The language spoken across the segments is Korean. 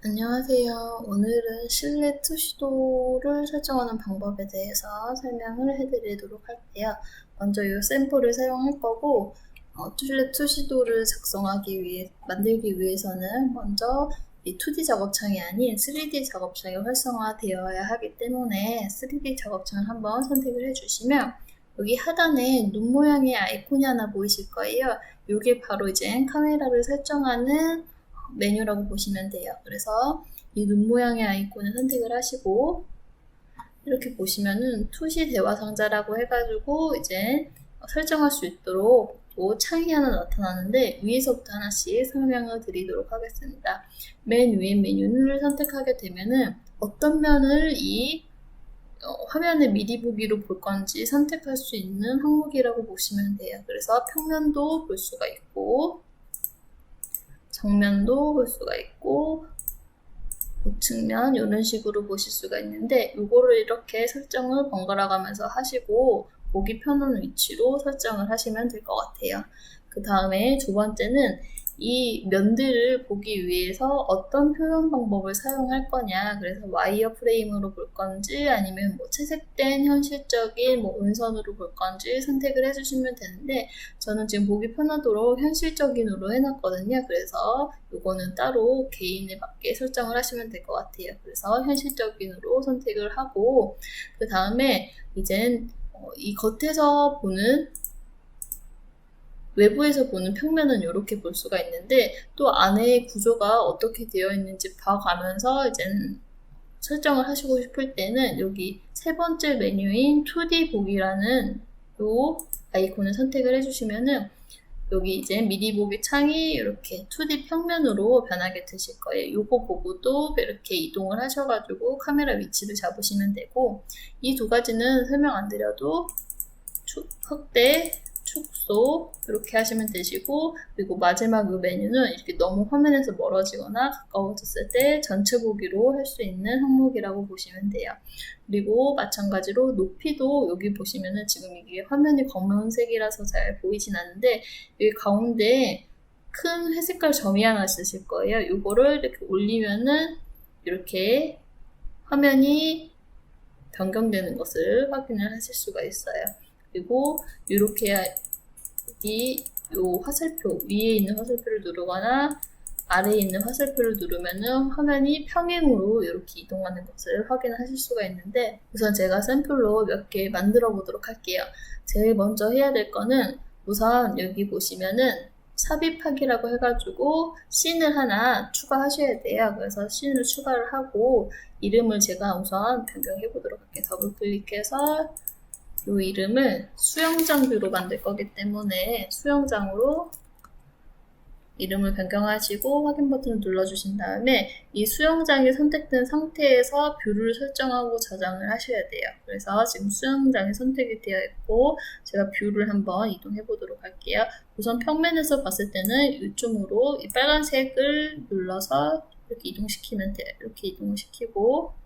안녕하세요. 오늘은 실내 투시도를 설정하는 방법에 대해서 설명을 해드리도록 할게요. 먼저 이 샘플을 사용할 거고, 실내 투시도를 만들기 위해서는 먼저 이 2D 작업창이 아닌 3D 작업창이 활성화되어야 하기 때문에 3D 작업창을 한번 선택을 해주시면 여기 하단에 눈 모양의 아이콘이 하나 보이실 거예요. 이게 바로 이제 카메라를 설정하는 메뉴라고 보시면 돼요. 그래서 이 눈 모양의 아이콘을 선택을 하시고 이렇게 보시면은 투시 대화 상자라고 해가지고 이제 설정할 수 있도록 창이 하나 나타나는데 위에서부터 하나씩 설명을 드리도록 하겠습니다. 맨 위에 메뉴를 선택하게 되면은 어떤 면을 이 화면에 미리 보기로 볼 건지 선택할 수 있는 항목이라고 보시면 돼요. 그래서 평면도 볼 수가 있고 정면도 볼 수가 있고 우측면 이런 식으로 보실 수가 있는데 이거를 이렇게 설정을 번갈아 가면서 하시고 보기 편한 위치로 설정을 하시면 될 것 같아요. 그 다음에 두 번째는 이 면들을 보기 위해서 어떤 표현 방법을 사용할 거냐, 그래서 와이어 프레임으로 볼 건지 아니면 채색된 현실적인 음선으로 볼 건지 선택을 해주시면 되는데 저는 지금 보기 편하도록 현실적인으로 해놨거든요. 그래서 이거는 따로 개인에 맞게 설정을 하시면 될 것 같아요. 그래서 현실적인으로 선택을 하고 그 다음에 이젠 이 겉에서 보는 외부에서 보는 평면은 이렇게 볼 수가 있는데 또 안에 구조가 어떻게 되어 있는지 봐가면서 이제 설정을 하시고 싶을 때는 여기 세 번째 메뉴인 2D 보기라는 요 아이콘을 선택을 해주시면은 여기 이제 미리 보기 창이 이렇게 2D 평면으로 변하게 되실 거예요. 요거 보고도 이렇게 이동을 하셔가지고 카메라 위치를 잡으시면 되고 이 두 가지는 설명 안 드려도 확대, 축소 이렇게 하시면 되시고 그리고 마지막 이 메뉴는 이렇게 너무 화면에서 멀어지거나 가까워졌을 때 전체 보기로 할 수 있는 항목이라고 보시면 돼요. 그리고 마찬가지로 높이도 여기 보시면은 지금 이게 화면이 검은색이라서 잘 보이진 않는데 여기 가운데 큰 회색깔 점이 하나 있으실 거예요. 이거를 이렇게 올리면은 이렇게 화면이 변경되는 것을 확인을 하실 수가 있어요. 그리고 이렇게 요 화살표 위에 있는 화살표를 누르거나 아래에 있는 화살표를 누르면은 화면이 평행으로 이렇게 이동하는 것을 확인하실 수가 있는데 우선 제가 샘플로 몇 개 만들어 보도록 할게요. 제일 먼저 해야 될 거는 우선 여기 보시면은 삽입하기라고 해가지고 씬을 하나 추가하셔야 돼요. 그래서 씬을 추가를 하고 이름을 제가 우선 변경해 보도록 할게요. 더블 클릭해서 이 이름을 수영장 뷰로 만들 거기 때문에 수영장으로 이름을 변경하시고 확인 버튼을 눌러주신 다음에 이 수영장이 선택된 상태에서 뷰를 설정하고 저장을 하셔야 돼요. 그래서 지금 수영장이 선택이 되어 있고 제가 뷰를 한번 이동해 보도록 할게요. 우선 평면에서 봤을 때는 이쪽으로 이 빨간색을 눌러서 이렇게 이동시키면 돼요. 이렇게 이동을 시키고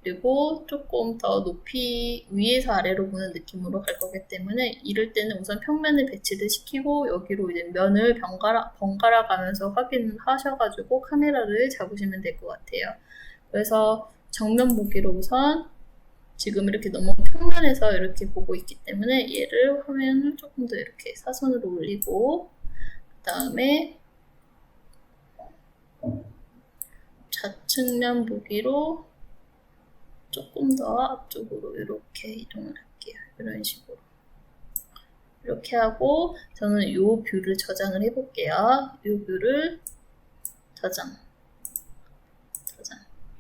그리고 조금 더 높이 위에서 아래로 보는 느낌으로 갈 거기 때문에 이럴 때는 우선 평면을 배치를 시키고 여기로 이제 면을 번갈아 가면서 확인을 하셔가지고 카메라를 잡으시면 될 것 같아요. 그래서 정면 보기로 우선 지금 이렇게 너무 평면에서 이렇게 보고 있기 때문에 얘를 화면을 조금 더 이렇게 사선으로 올리고 그 다음에 좌측면 보기로 조금 더 앞쪽으로 이렇게 이동을 할게요. 이런 식으로. 이렇게 하고 저는 이 뷰를 저장을 해볼게요. 이 뷰를 저장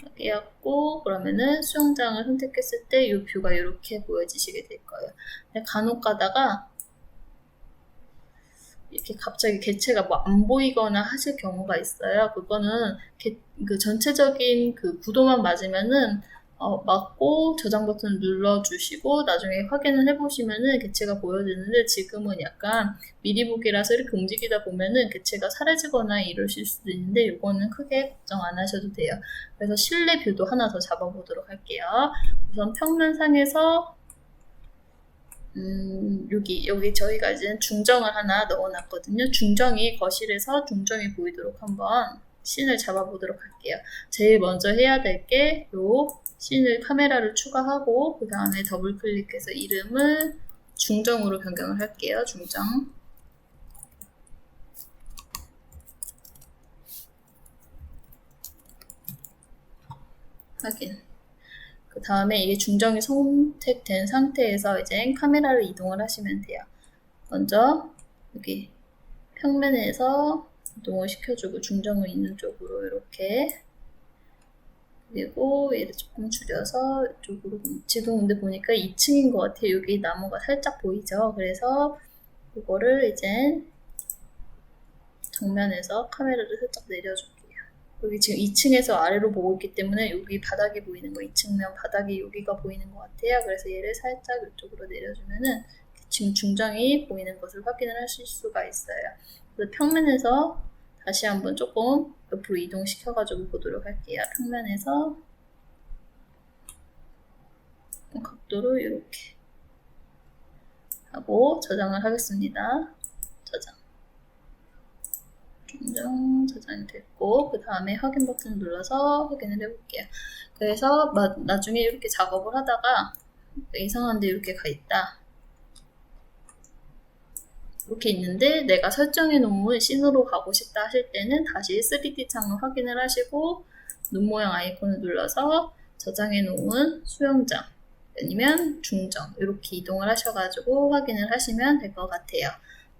이렇게 해갖고 그러면은 수영장을 선택했을 때 이 뷰가 이렇게 보여지시게 될 거예요. 근데 간혹 가다가 이렇게 갑자기 개체가 안 보이거나 하실 경우가 있어요. 그거는 그 전체적인 그 구도만 맞으면은 맞고 저장 버튼을 눌러주시고 나중에 확인을 해보시면은 개체가 보여지는데 지금은 약간 미리 보기라서 이렇게 움직이다 보면은 개체가 사라지거나 이러실 수도 있는데 이거는 크게 걱정 안 하셔도 돼요. 그래서 실내 뷰도 하나 더 잡아보도록 할게요. 우선 평면상에서 여기 저희가 이제 중정을 하나 넣어놨거든요. 중정이 거실에서 중정이 보이도록 한번 씬을 잡아보도록 할게요. 제일 먼저 해야 될 게 요 씬을 카메라를 추가하고 그 다음에 더블 클릭해서 이름을 중정으로 변경을 할게요. 중정. 확인. 그 다음에 이게 중정이 선택된 상태에서 이제 카메라를 이동을 하시면 돼요. 먼저 여기 평면에서 이동을 시켜주고 중정을 있는 쪽으로 이렇게, 그리고 얘를 조금 줄여서 이쪽으로. 지금 근데 보니까 2층인 것 같아요. 여기 나무가 살짝 보이죠? 그래서 이거를 이제 정면에서 카메라를 살짝 내려줄게요. 여기 지금 2층에서 아래로 보고 있기 때문에 여기 바닥이 보이는 거, 2층면 바닥이 여기가 보이는 것 같아요. 그래서 얘를 살짝 이쪽으로 내려주면은 지금 중정이 보이는 것을 확인을 하실 수가 있어요. 그래서 평면에서 다시 한번 조금 옆으로 이동시켜가지고 보도록 할게요. 평면에서 각도를 이렇게 하고 저장을 하겠습니다. 저장. 중정 저장이 됐고, 그 다음에 확인 버튼 눌러서 확인을 해볼게요. 그래서 나중에 이렇게 작업을 하다가 이상한데 이렇게 가 있다. 이렇게 있는데 내가 설정해 놓은 씬으로 가고 싶다 하실 때는 다시 3D 창을 확인을 하시고 눈 모양 아이콘을 눌러서 저장해 놓은 수영장 아니면 중정 이렇게 이동을 하셔가지고 확인을 하시면 될 것 같아요.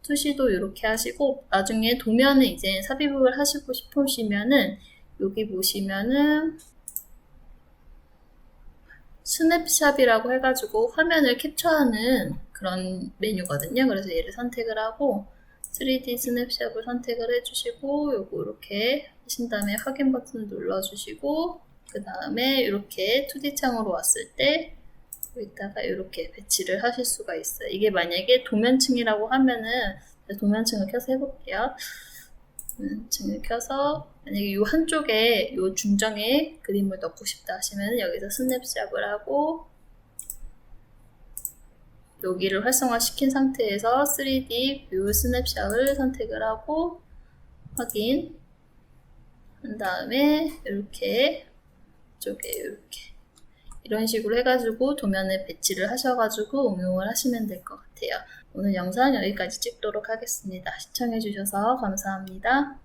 투시도 이렇게 하시고, 나중에 도면을 이제 삽입을 하시고 싶으시면은 여기 보시면은 스냅샷이라고 해가지고 화면을 캡처하는 그런 메뉴거든요. 그래서 얘를 선택을 하고 3D 스냅샷을 선택을 해주시고 요거 이렇게 하신 다음에 확인 버튼 눌러주시고, 그 다음에 이렇게 2D 창으로 왔을 때 여기다가 이렇게 배치를 하실 수가 있어요. 이게 만약에 도면층이라고 하면은 도면층을 켜서 해볼게요. 도면층을 켜서 만약에 이 한쪽에 이 중정에 그림을 넣고 싶다 하시면 여기서 스냅샷을 하고 여기를 활성화시킨 상태에서 3D 뷰 스냅샷을 선택을 하고 확인 한 다음에 이렇게 이쪽에 이렇게 이런 식으로 해가지고 도면에 배치를 하셔가지고 응용을 하시면 될 것 같아요. 오늘 영상 여기까지 찍도록 하겠습니다. 시청해주셔서 감사합니다.